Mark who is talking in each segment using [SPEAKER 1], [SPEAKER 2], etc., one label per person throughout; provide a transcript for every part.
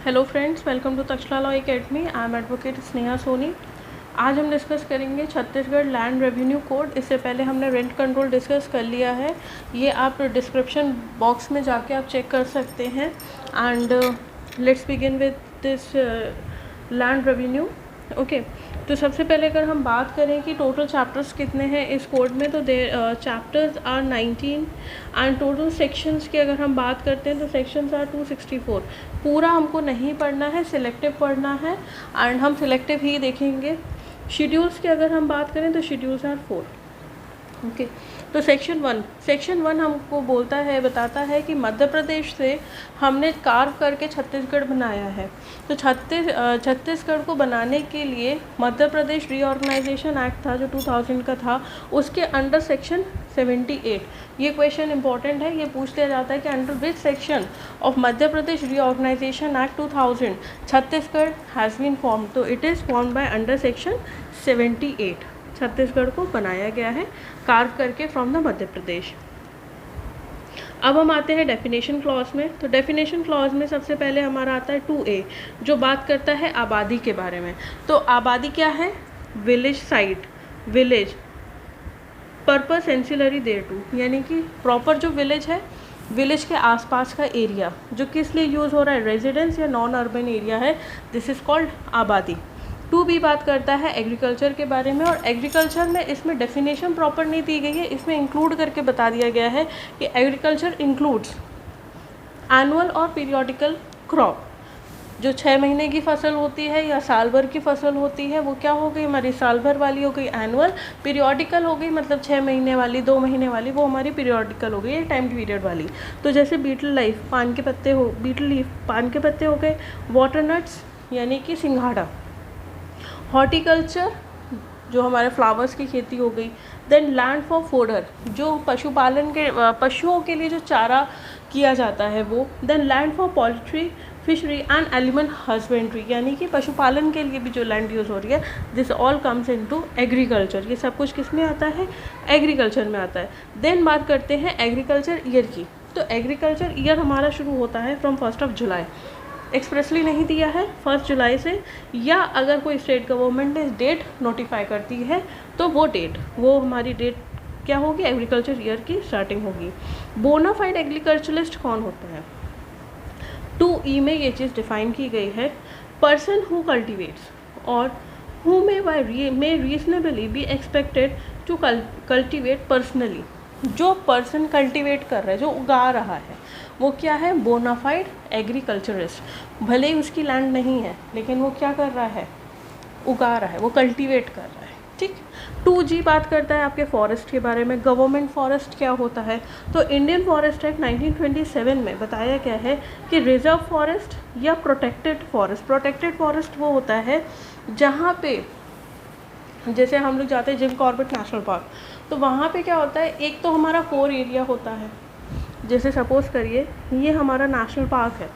[SPEAKER 1] Hello friends, welcome to Takshashila law academy. I am advocate Sneha Soni. आज हम discuss करेंगे Chhattisgarh land revenue code. इससे पहले हमने रेंट कंट्रोल डिस्कस कर लिया है, ये आप डिस्क्रिप्शन बॉक्स में जाके आप चेक कर सकते हैं। And let's begin with this land revenue. Okay, तो सबसे पहले अगर हम बात करें कि टोटल चैप्टर्स कितने हैं इस कोड में, तो chapters are 19 and total sections की अगर हम बात करते हैं तो सेक्शंस आर 264। पूरा हमको नहीं पढ़ना है, सिलेक्टिव पढ़ना है एंड हम सिलेक्टिव ही देखेंगे। शेड्यूल्स की अगर हम बात करें तो शेड्यूल्स आर 4। ओके, तो सेक्शन वन हमको बताता है कि मध्य प्रदेश से हमने कार्व करके छत्तीसगढ़ बनाया है। तो छत्तीसगढ़ को बनाने के लिए मध्य प्रदेश रीऑर्गेनाइजेशन एक्ट था जो 2000 का था, उसके अंडर सेक्शन 78। ये क्वेश्चन इंपॉर्टेंट है, ये पूछ लिया जाता है कि under which section of Madhya Pradesh reorganisation act 2000 Chhattisgarh has been form. तो it is form by under section 78। Chhattisgarh को बनाया गया है कार्व करके फ्रॉम द मध्य प्रदेश। अब हम आते हैं डेफिनेशन क्लॉज में। तो डेफिनेशन क्लॉज में सबसे पहले हमारा आता है 2A, जो बात करता है आबादी के बारे में। तो आबादी क्या है? Village site, village purpose ancillary thereto, यानी कि प्रॉपर जो विलेज है, विलेज के आसपास का एरिया जो किस लिए यूज़ हो रहा है, रेजिडेंस या नॉन अर्बन एरिया है, दिस इज़ कॉल्ड आबादी। 2B बात करता है एग्रीकल्चर के बारे में, और एग्रीकल्चर में इसमें डेफिनेशन प्रॉपर नहीं दी गई है, इसमें इंक्लूड करके बता दिया गया है कि एग्रीकल्चर इंक्लूड्स एनुअल और पीरियोडिकल क्रॉप। जो 6 महीने की फसल होती है या साल भर की फसल होती है वो क्या हो गई, हमारी साल भर वाली हो गई एनुअल, पीरियोडिकल हो गई मतलब 6 महीने वाली, 2 महीने वाली, वो हमारी पीरियोडिकल हो गई, टाइम पीरियड वाली। तो जैसे बीटल लीफ पान के पत्ते हो गए, वाटर नट्स यानी कि सिंघाड़ा, हॉर्टिकल्चर जो हमारे फ्लावर्स की खेती हो गई, देन लैंड फॉर फोडर जो पशुओं के लिए जो चारा किया जाता है वो, then land for poultry, fishery and animal husbandry, यानी कि पशुपालन के लिए भी जो लैंड यूज़ हो रही है, this all comes into agriculture. ये सब कुछ किस में आता है? एग्रीकल्चर में आता है। देन बात करते हैं एग्रीकल्चर ईयर की। तो एग्रीकल्चर ईयर हमारा शुरू होता है फ्रॉम 1 जुलाई। एक्सप्रेसली नहीं दिया है 1 जुलाई से, या अगर कोई स्टेट गवर्नमेंट ने डेट नोटिफाई करती है तो वो हमारी डेट क्या होगी, एग्रीकल्चर ईयर की स्टार्टिंग होगी। बोनाफाइड एग्रीकल्चरलिस्ट कौन होता है? 2E में ये चीज़ डिफाइन की गई है, पर्सन हु कल्टिवेट्स और who may reasonably be expected to cultivate personally. जो पर्सन कल्टिवेट कर रहा है, जो उगा रहा है, वो क्या है? Bona fide agriculturist. भले ही उसकी लैंड नहीं है लेकिन वो क्या कर रहा है? उगा रहा है, वो कल्टिवेट कर रहा है। ठीक। 2G बात करता है आपके फॉरेस्ट के बारे में। गवर्नमेंट फॉरेस्ट क्या होता है? तो इंडियन फॉरेस्ट एक्ट 1927 में बताया गया है कि रिजर्व फॉरेस्ट या प्रोटेक्टेड फॉरेस्ट वो होता है जहाँ पे, जैसे हम लोग जाते हैं जिम कॉर्बेट नेशनल पार्क, तो वहाँ पे क्या होता है, एक तो हमारा कोर एरिया होता है। जैसे सपोज़ करिए ये हमारा नेशनल पार्क है,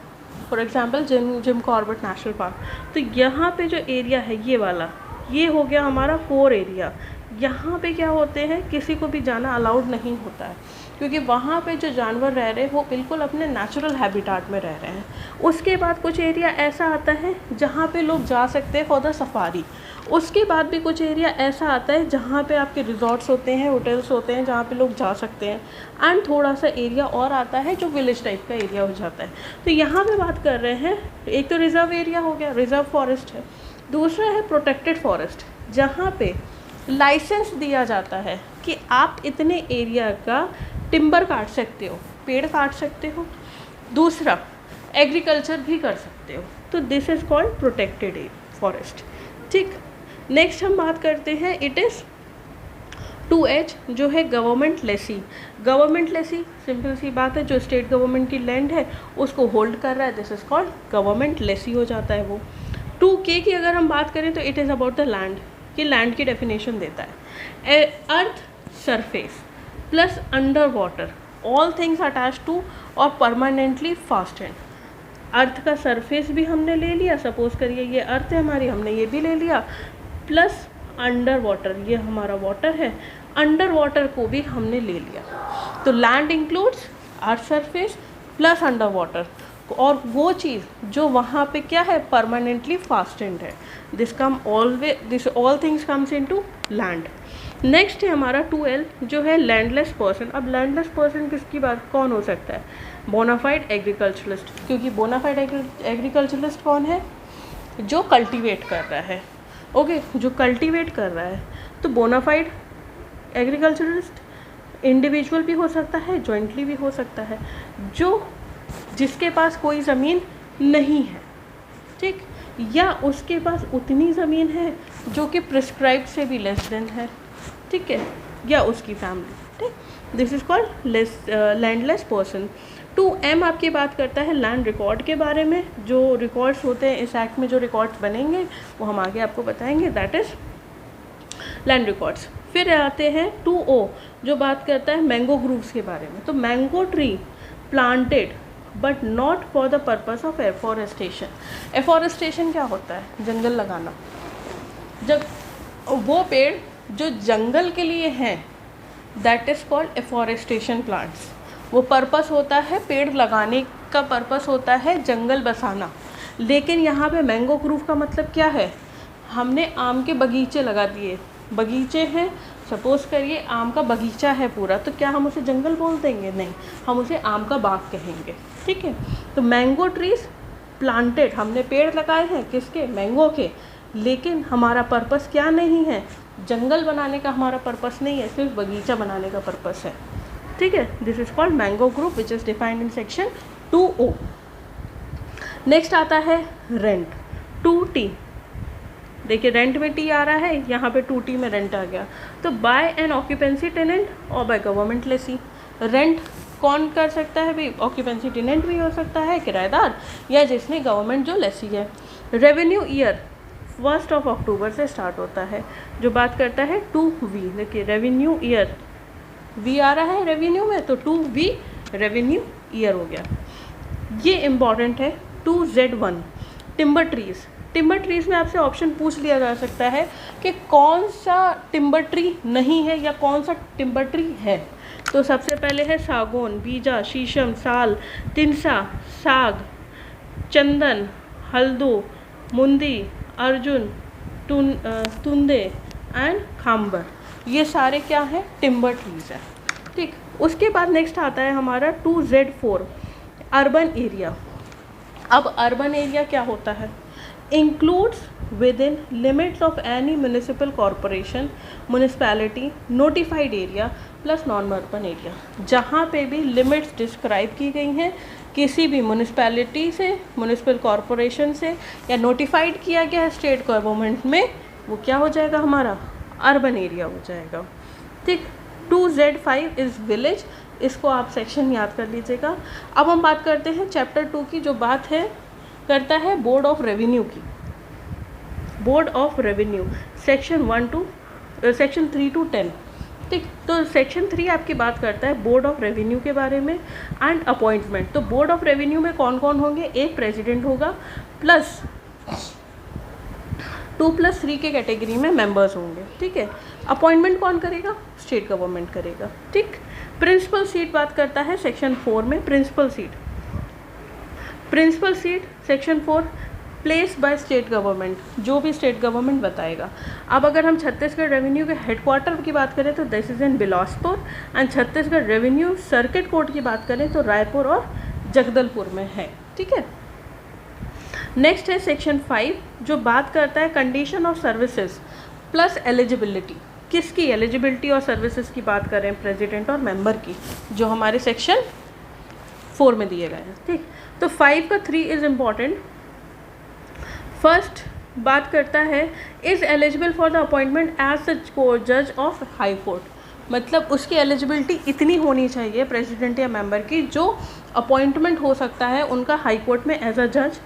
[SPEAKER 1] for example Jim Corbett national park, तो यहाँ पे जो एरिया है ये वाला, ये हो गया हमारा कोर एरिया। यहाँ पे क्या होते हैं, किसी को भी जाना अलाउड नहीं होता है, क्योंकि वहाँ पे जो जानवर रह रहे हैं वो बिल्कुल अपने नेचुरल हैबिटाट में रह रहे हैं। उसके बाद कुछ एरिया ऐसा आता है जहाँ पे लोग जा सकते हैं फॉर द सफारी। उसके बाद भी कुछ एरिया ऐसा आता है जहाँ पे आपके रिजॉर्ट्स होते हैं, होटल्स होते हैं, जहाँ पे लोग जा सकते हैं। एंड थोड़ा सा एरिया और आता है जो विलेज टाइप का एरिया हो जाता है। तो यहाँ पे बात कर रहे हैं, एक तो रिजर्व एरिया हो गया, रिजर्व फॉरेस्ट है। दूसरा है प्रोटेक्टेड फॉरेस्ट, जहाँ पे लाइसेंस दिया जाता है कि आप इतने एरिया का टिम्बर काट सकते हो, पेड़ काट सकते हो। दूसरा, एग्रीकल्चर भी कर सकते हो। तो this is called protected forest. ठीक। नेक्स्ट हम बात करते हैं, इट इज़ 2H जो है गवर्नमेंट लेसी। सिंपल सी बात है, जो स्टेट गवर्नमेंट की लैंड है उसको होल्ड कर रहा है, this is called government lessee हो जाता है वो। 2K की अगर हम बात करें तो it is about the land, कि लैंड की डेफिनेशन देता है। Earth surface plus under water, all things attach to और परमानेंटली फास्टेंड। अर्थ का सरफेस भी हमने ले लिया, सपोज करिए ये अर्थ है हमारी, हमने ये भी ले लिया, प्लस अंडर वाटर, ये हमारा वाटर है, अंडर वाटर को भी हमने ले लिया। तो लैंड इंक्लूड्स अर्थ सरफेस प्लस अंडर वाटर। और वो चीज़ जो वहाँ पे क्या है परमानेंटली फास्टेंड है, this all things comes into land. Next है हमारा 2L जो है लैंडलेस पर्सन। अब लैंडलेस पर्सन किसकी बात कौन हो सकता है? बोनाफाइड एग्रीकल्चरलिस्ट, क्योंकि बोनाफाइड एग्रीकल्चरलिस्ट कौन है? जो कल्टीवेट कर रहा है। ओके, जो कल्टीवेट कर रहा है। तो बोनाफाइड एग्रीकल्चरलिस्ट इंडिविजुअल भी हो सकता है, जॉइंटली भी हो सकता है, जिसके पास कोई ज़मीन नहीं है, ठीक, या उसके पास उतनी ज़मीन है जो कि प्रिस्क्राइब से भी लेस देन है, ठीक है, या उसकी फैमिली, ठीक। This is called landless person. 2M आपकी बात करता है लैंड रिकॉर्ड के बारे में। जो रिकॉर्ड्स होते हैं इस एक्ट में, जो रिकॉर्ड्स बनेंगे वो हम आगे आपको बताएंगे, दैट इज़ लैंड रिकॉर्ड्स। फिर आते हैं 2O जो बात करता है मैंगो ग्रूव्स के बारे में। तो mango tree planted but not for the purpose of afforestation. Afforestation क्या होता है? जंगल लगाना। जब वो पेड़ जो जंगल के लिए हैं, that is called afforestation plants. वो पर्पस होता है पेड़ लगाने का, पर्पस होता है जंगल बसाना। लेकिन यहाँ पे मैंगो ग्रूव का मतलब क्या है? हमने आम के बगीचे लगा दिए, बगीचे हैं, सपोज़ करिए आम का बगीचा है पूरा, तो क्या हम उसे जंगल बोल देंगे? नहीं, हम उसे आम का बाग कहेंगे, ठीक है। तो मैंगो ट्रीज प्लांटेड, हमने पेड़ लगाए हैं किसके? मैंगो के। लेकिन हमारा पर्पस क्या नहीं है? जंगल बनाने का हमारा पर्पस नहीं है, सिर्फ बगीचा बनाने का पर्पस है, ठीक है। This is called mango group which is defined in section 2O। Next आता है रेंट, 2T। देखिए रेंट में T आ रहा है, यहाँ पे 2T में रेंट आ गया। तो बाय एन ऑक्यूपेंसी टेनेंट और बाय गवर्नमेंट लेसी। रेंट कौन कर सकता है भाई? ऑक्यूपेंसी टेनेंट भी हो सकता है, किराएदार, या जिसने गवर्नमेंट जो लेसी है। रेवेन्यू ईयर 1 अक्टूबर से स्टार्ट होता है, जो बात करता है 2V। देखिए रेवेन्यू ईयर, V आ रहा है रेवेन्यू में, तो 2V रेवेन्यू ईयर हो गया। ये इम्पॉर्टेंट है। 2Z1 timber trees. Timber trees में आपसे ऑप्शन पूछ लिया जा सकता है कि कौन सा टिम्बर ट्री नहीं है या कौन सा टिम्बर ट्री है। तो सबसे पहले है सागौन, बीजा, शीशम, साल, तिनसा, साग, चंदन, हल्दू, मुंदी, अर्जुन, तुंदे एंड खाम्बर। ये सारे क्या हैं? टिम्बर ट्रीज़ है, ठीक। उसके बाद नेक्स्ट आता है हमारा 2Z4 अर्बन एरिया। अब अर्बन एरिया क्या होता है? Includes with in limits of any municipal corporation, municipality, notified area plus non urban area. जहाँ पे भी लिमिट्स डिस्क्राइब की गई हैं किसी भी म्यूनिसपैलिटी से, म्यूनिसिपल कॉरपोरेशन से, या नोटिफाइड किया गया है स्टेट गवर्नमेंट में, वो क्या हो जाएगा? हमारा अर्बन एरिया हो जाएगा, ठीक। 2Z5 is village. इसको आप सेक्शन याद कर लीजिएगा। अब हम बात करते हैं चैप्टर 2 की, जो बात है करता है बोर्ड ऑफ रेवेन्यू की। Board of revenue section 3 to 10, ठीक। तो सेक्शन 3 आपकी बात करता है बोर्ड ऑफ रेवेन्यू के बारे में एंड अपॉइंटमेंट। तो बोर्ड ऑफ रेवेन्यू में कौन कौन होंगे? एक प्रेसिडेंट होगा प्लस 2+3 के कैटेगरी में मेंबर्स होंगे, ठीक है। अपॉइंटमेंट कौन करेगा? स्टेट गवर्नमेंट करेगा, ठीक। प्रिंसिपल सीट बात करता है सेक्शन 4 में। Principal seat section 4 place by state government, जो भी स्टेट गवर्नमेंट बताएगा। अब अगर हम छत्तीसगढ़ रेवेन्यू के हेडक्वार्टर की बात करें तो this is in Bilaspur, and Chhattisgarh revenue circuit court की बात करें तो रायपुर और जगदलपुर में है, ठीक है। नेक्स्ट है सेक्शन 5 जो बात करता है condition of services plus eligibility. किसकी एलिजिबिलिटी और सर्विसेज की बात करें? प्रेसिडेंट और मेंबर की, जो हमारे सेक्शन 4 में दिए गए हैं, ठीक। तो 5 का 3 इज़ इम्पॉर्टेंट। फर्स्ट बात करता है is eligible for the appointment as the जज ऑफ हाई कोर्ट। मतलब उसकी एलिजिबिलिटी इतनी होनी चाहिए प्रेसिडेंट या मेंबर की, जो अपॉइंटमेंट हो सकता है उनका हाई कोर्ट में एज अ जज,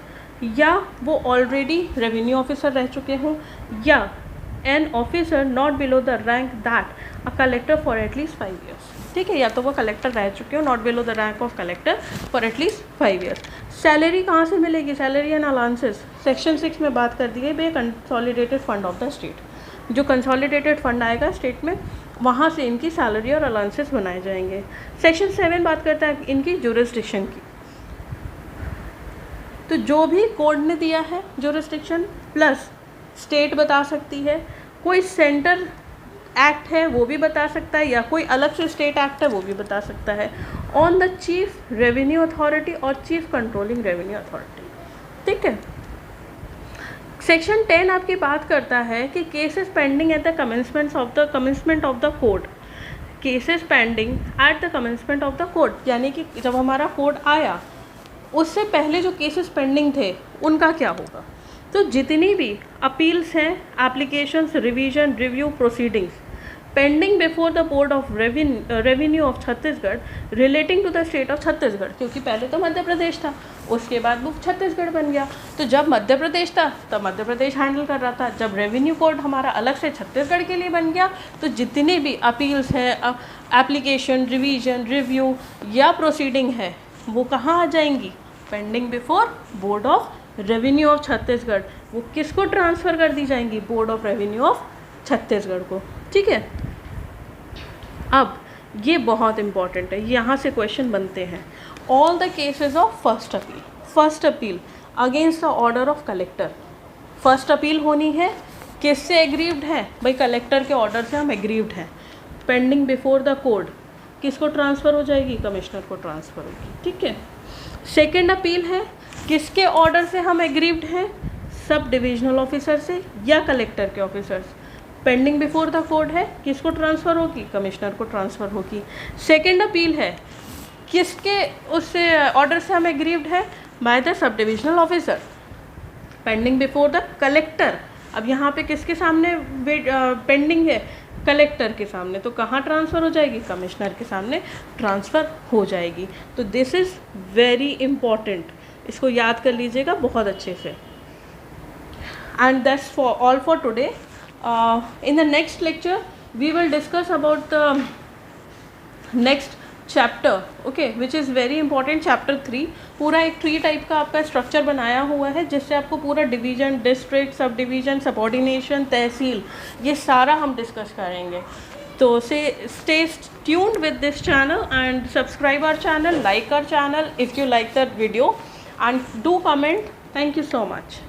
[SPEAKER 1] या वो ऑलरेडी रेवेन्यू ऑफिसर रह चुके हों, या an officer not below the rank that a collector for at least 5 years, ठीक है। या तो वो कलेक्टर रह चुके हो, not below the rank of collector for at least 5 years। Salary कहाँ से मिलेगी? सैलरी एंड अलाउंसेस सेक्शन 6 में बात कर दी गई by consolidated fund of the state. जो कंसोलिडेटेड फंड आएगा स्टेट में, वहाँ से इनकी सैलरी और अलाउंसेस बनाए जाएंगे। सेक्शन 7 बात करता है इनकी जुरिस्डिक्शन की। तो जो भी कोड ने दिया है जो रिस्ट्रिक्शन प्लस स्टेट बता सकती है, कोई सेंटर एक्ट है वो भी बता सकता है, या कोई अलग से स्टेट एक्ट है वो भी बता सकता है, on the chief revenue authority और चीफ कंट्रोलिंग रेवेन्यू अथॉरिटी। ठीक है। सेक्शन 10 आपकी बात करता है कि cases pending at the commencement of the code, cases pending at the commencement of the code, यानी कि जब हमारा कोड आया उससे पहले जो केसेस पेंडिंग थे उनका क्या होगा। तो जितनी भी अपील्स हैं, applications, revision, review proceedings pending before the board of revenue of Chhattisgarh relating to the state of Chhattisgarh, क्योंकि पहले तो मध्य प्रदेश था, उसके बाद वो छत्तीसगढ़ बन गया। तो जब मध्य प्रदेश था तब मध्य प्रदेश हैंडल कर रहा था, जब रेवेन्यू कोड हमारा अलग से छत्तीसगढ़ के लिए बन गया तो जितनी भी अपील्स हैं, एप्लीकेशन, रिवीजन, रिव्यू या प्रोसीडिंग है वो कहाँ आ जाएंगी, pending before board of revenue of Chhattisgarh. वो किसको ट्रांसफ़र कर दी जाएंगी, board of revenue of Chhattisgarh को। ठीक है। अब ये बहुत इंपॉर्टेंट है, यहाँ से क्वेश्चन बनते हैं। All the cases of first appeal against the order of collector, first appeal होनी है, किससे एग्रीव्ड है भाई, कलेक्टर के ऑर्डर से हम एग्रीव्ड हैं। पेंडिंग बिफोर द कोड किसको ट्रांसफ़र हो जाएगी, कमिश्नर को ट्रांसफ़र होगी। ठीक है। सेकेंड अपील है, किसके ऑर्डर से हम एग्रीव्ड हैं, सब डिविजनल ऑफिसर से या कलेक्टर के officers. Pending before the code है, किसको ट्रांसफ़र होगी, कमिश्नर को ट्रांसफ़र होगी। सेकेंड अपील है, किसके उससे ऑर्डर से हम एग्रीव्ड है, by the sub divisional officer. Pending before the collector, अब यहाँ पे किसके सामने पेंडिंग है, कलेक्टर के सामने, तो कहाँ ट्रांसफ़र हो जाएगी, कमिश्नर के सामने ट्रांसफ़र हो जाएगी। तो दिस इज़ वेरी इम्पॉर्टेंट, इसको याद कर लीजिएगा बहुत अच्छे से। And that's for all for today. In the next lecture we will discuss about the next chapter, okay, which is very important, chapter 3। पूरा एक ट्री टाइप का आपका स्ट्रक्चर बनाया हुआ है जिससे आपको पूरा division, district, subdivision, subordination, tehsil, ये सारा हम डिस्कस करेंगे। तो stay tuned with this channel and subscribe our channel, like our channel if you like that video, and do comment. Thank you so much.